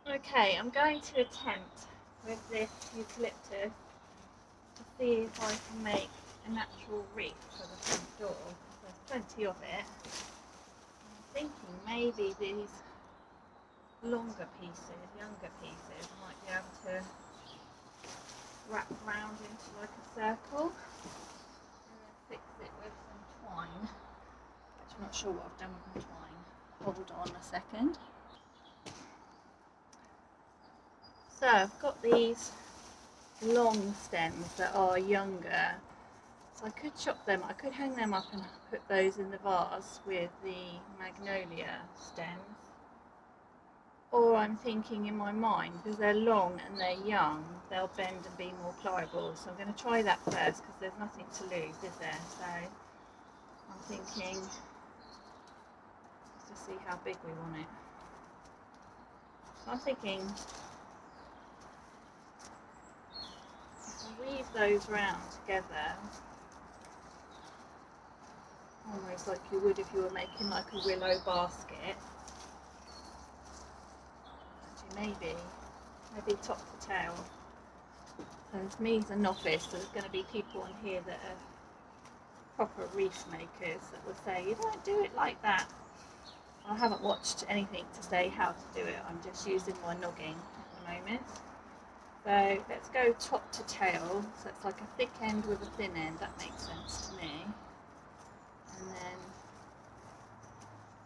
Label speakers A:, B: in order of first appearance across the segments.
A: Okay, I'm going to attempt with this eucalyptus to see if I can make a natural wreath for the front door. There's plenty of it. I'm thinking maybe these longer pieces, younger pieces, might be able to wrap round into like a circle and then fix it with some twine, which I'm not sure what I've done with my twine. Hold on a second. So I've got these long stems that are younger, so I could chop them, I could hang them up and put those in the vase with the magnolia stems, or I'm thinking in my mind, because they're long and they're young, they'll bend and be more pliable, so I'm going to try that first because there's nothing to lose, is there? So I'm thinking just to see how big we want it. So I'm thinking weave those round together almost like you would if you were making like a willow basket. Actually, maybe top to tail. So it's me as a novice, so there's going to be people on here that are proper wreath makers that will say you don't do it like that. I haven't watched anything to say how to do it, I'm just using my noggin at the moment. So let's go top to tail, so it's like a thick end with a thin end, that makes sense to me. And then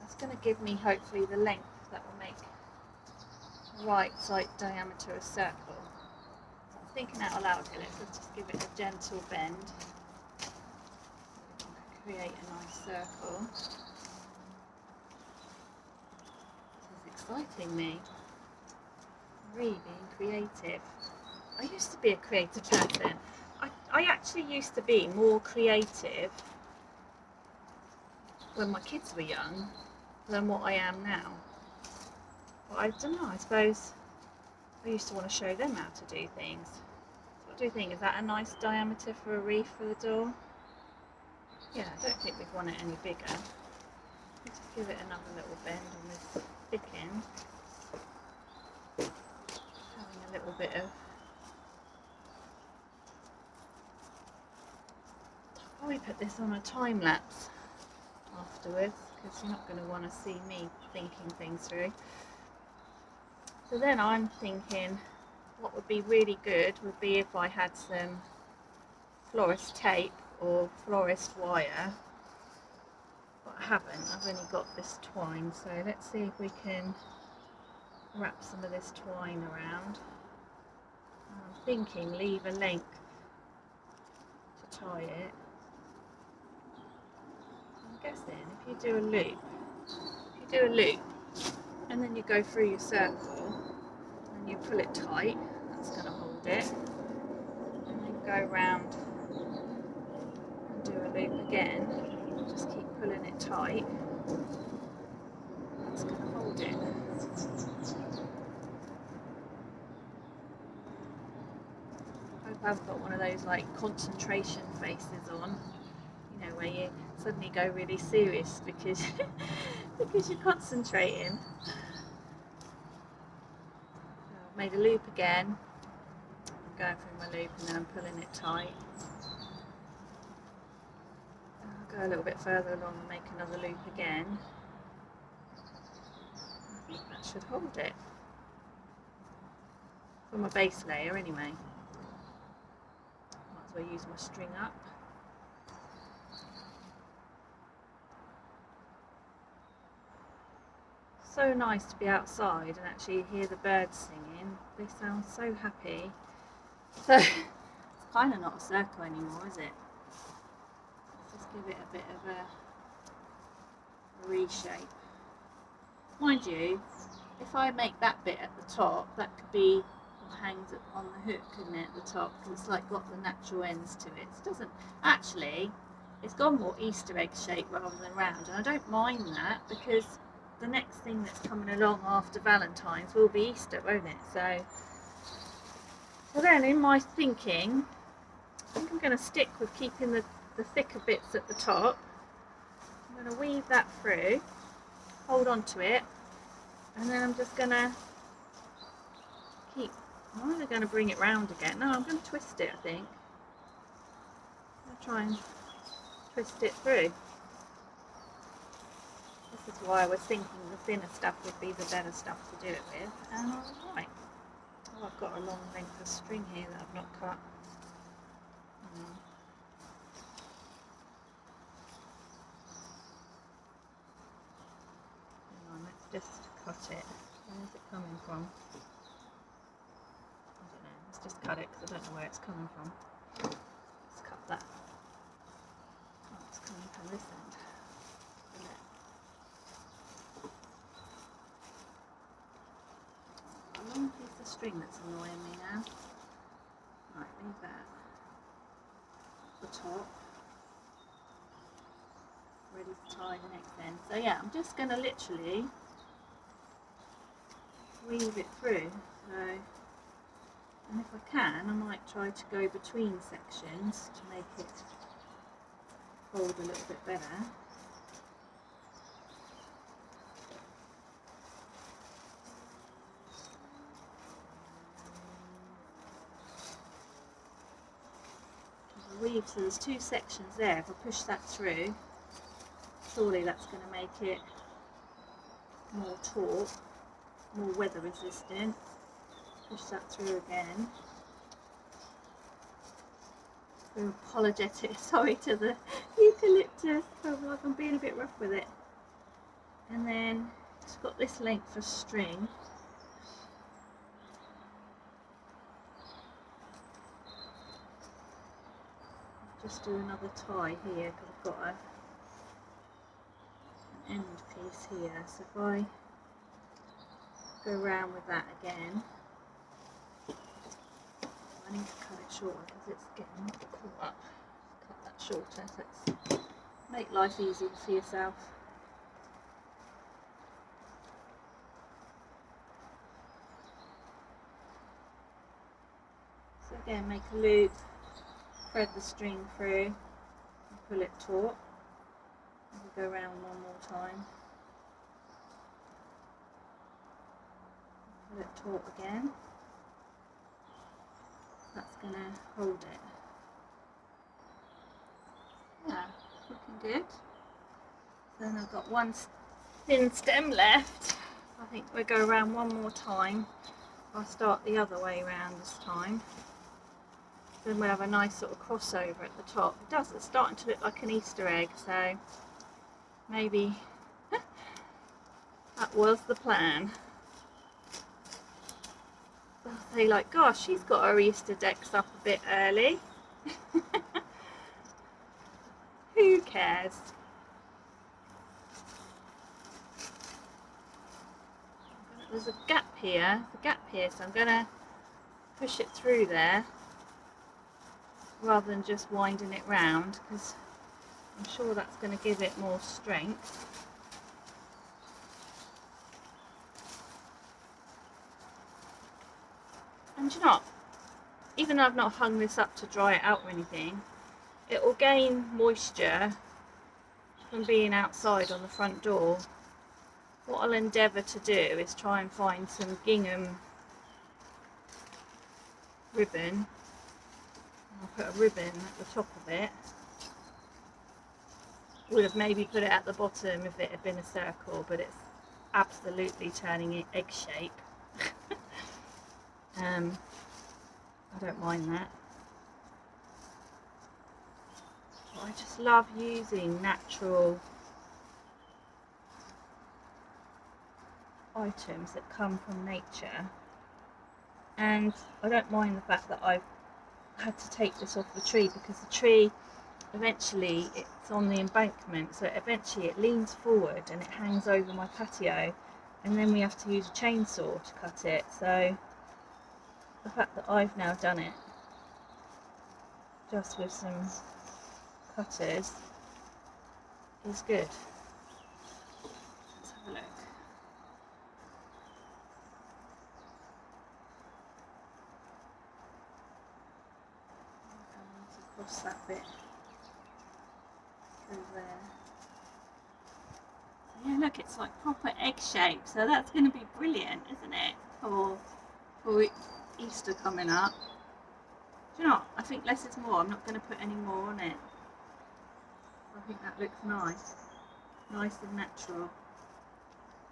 A: that's going to give me hopefully the length that will make the right side diameter a circle. So I'm thinking out loud here, let's just give it a gentle bend. Create a nice circle. This is exciting me. Really being creative. I used to be a creative person. I actually used to be more creative when my kids were young than what I am now. But I don't know, I suppose I used to want to show them how to do things. What do you think? Is that a nice diameter for a wreath for the door? Yeah, I don't think we'd want it any bigger. Let's just give it another little bend on this thick end. Having a little bit of... I'll probably put this on a time lapse afterwards because you're not going to want to see me thinking things through. So then I'm thinking what would be really good would be if I had some florist tape or florist wire, but I haven't. I've only got this twine, so let's see if we can wrap some of this twine around. I'm thinking leave a length to tie it. I'm guessing if you do a loop and then you go through your circle and you pull it tight, that's going to hold it, and then go round and do a loop again, just keep pulling it tight, that's going to hold it. I hope I haven't got one of those like concentration faces on, you know, where you suddenly go really serious because because you're concentrating. So I've made a loop again, I'm going through my loop and then I'm pulling it tight. I'll go a little bit further along and make another loop again. I think that should hold it for my base layer anyway. Might as well use my string up. So nice to be outside and actually hear the birds singing. They sound so happy. So it's kind of not a circle anymore, is it? Let's just give it a bit of a reshape. Mind you, if I make that bit at the top, that could be what hangs on the hook, couldn't it, at the top? Because it's like got the natural ends to it. It doesn't actually. It's gone more Easter egg shape rather than round, and I don't mind that because the next thing that's coming along after Valentine's will be Easter, won't it? So then in my thinking, I think I'm going to stick with keeping the thicker bits at the top. I'm going to weave that through, hold on to it, and then I'm just going to I'm either going to bring it round again. No, I'm going to twist it, I think. I'll try and twist it through. This is why I was thinking the thinner stuff would be the better stuff to do it with, and I was right. Oh, I've got a long length of string here that I've not cut. Hang on, let's just cut it. Where's it coming from? I don't know, let's just cut it because I don't know where it's coming from. Let's cut that. Oh, it's coming from this end. A long piece of string that's annoying me now. Right, leave that at the top. Ready to tie the next end. So yeah, I'm just going to literally weave it through. So, and if I can, I might try to go between sections to make it hold a little bit better. Weave, so there's two sections there. If I push that through, surely that's going to make it more taut, more weather resistant. Push that through again. Very apologetic, sorry to the eucalyptus, I'm being a bit rough with it. And then it's got this length of string. Just do another tie here because I've got an end piece here. So if I go around with that again, I need to cut it shorter because it's getting caught up. Cut that shorter, so let's make life easier for yourself. So again, make a loop. Thread the string through and pull it taut. We'll go around one more time. Pull it taut again. That's going to hold it. Yeah, looking good. Then I've got one thin stem left. I think we'll go around one more time. I'll start the other way around this time. Then we'll have a nice sort of crossover at the top. It does, it's starting to look like an Easter egg, so maybe that was the plan. They'll say like, gosh, she's got her Easter decks up a bit early. Who cares? There's a gap here, so I'm going to push it through there, rather than just winding it round, because I'm sure that's going to give it more strength. And you know what? Even though I've not hung this up to dry it out or anything, it will gain moisture from being outside on the front door. What I'll endeavour to do is try and find some gingham ribbon. I'll put a ribbon at the top of it. Would have maybe put it at the bottom if it had been a circle, but it's absolutely turning it egg shape. I don't mind that. But I just love using natural items that come from nature, and I don't mind the fact that I've had to take this off the tree, because the tree eventually, it's on the embankment, so eventually it leans forward and it hangs over my patio, and then we have to use a chainsaw to cut it. So the fact that I've now done it just with some cutters is good. Let's have a look. Across that bit through there. So yeah, look, it's like proper egg shape, so that's going to be brilliant, isn't it, for for Easter coming up. Do you know what? I think less is more. I'm not going to put any more on it. I think that looks nice. Nice and natural.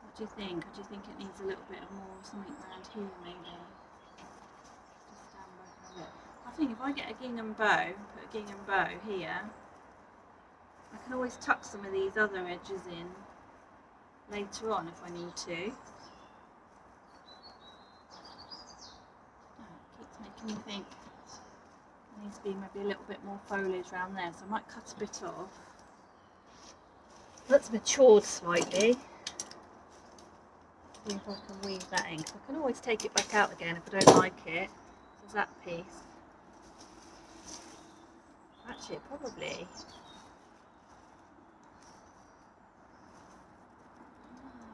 A: What do you think? Or do you think it needs a little bit of more something around here maybe? Just stand back a bit. I think if I get a gingham bow, put a gingham bow here, I can always tuck some of these other edges in later on if I need to. Oh, it keeps making me think there needs to be maybe a little bit more foliage around there, so I might cut a bit off. That's matured slightly. See if I can weave that in, because I can always take it back out again if I don't like it. So there's that piece. Actually, probably.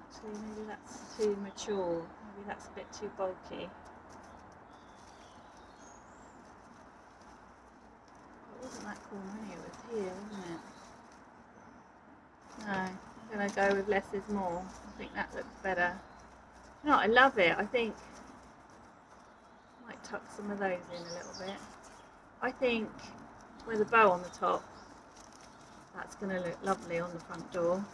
A: Actually, maybe that's too mature. Maybe that's a bit too bulky. It wasn't that corner anyway, it was here, wasn't it? No, I'm going to go with less is more. I think that looks better. You know, I love it. I think I might tuck some of those in a little bit. I think with a bow on the top, that's going to look lovely on the front door.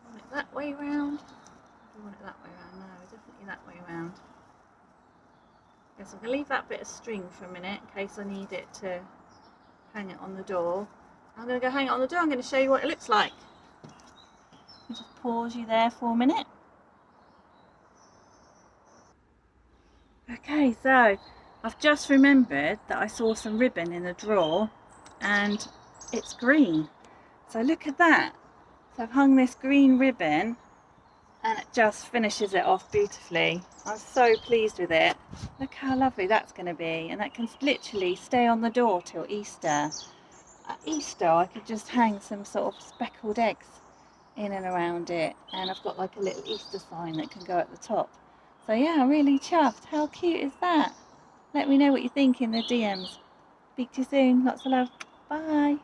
A: Do you want it that way round? Or do you want it that way round? No, definitely that way round. Yes, I'm going to leave that bit of string for a minute in case I need it to hang it on the door. I'm going to go hang it on the door. I'm going to show you what it looks like. I'll just pause you there for a minute. Okay, so I've just remembered that I saw some ribbon in the drawer and it's green. So look at that. So I've hung this green ribbon and it just finishes it off beautifully. I'm so pleased with it. Look how lovely that's going to be, and that can literally stay on the door till Easter. At Easter I could just hang some sort of speckled eggs in and around it, and I've got like a little Easter sign that can go at the top. So yeah, I'm really chuffed. How cute is that? Let me know what you think in the DMs. Speak to you soon. Lots of love. Bye.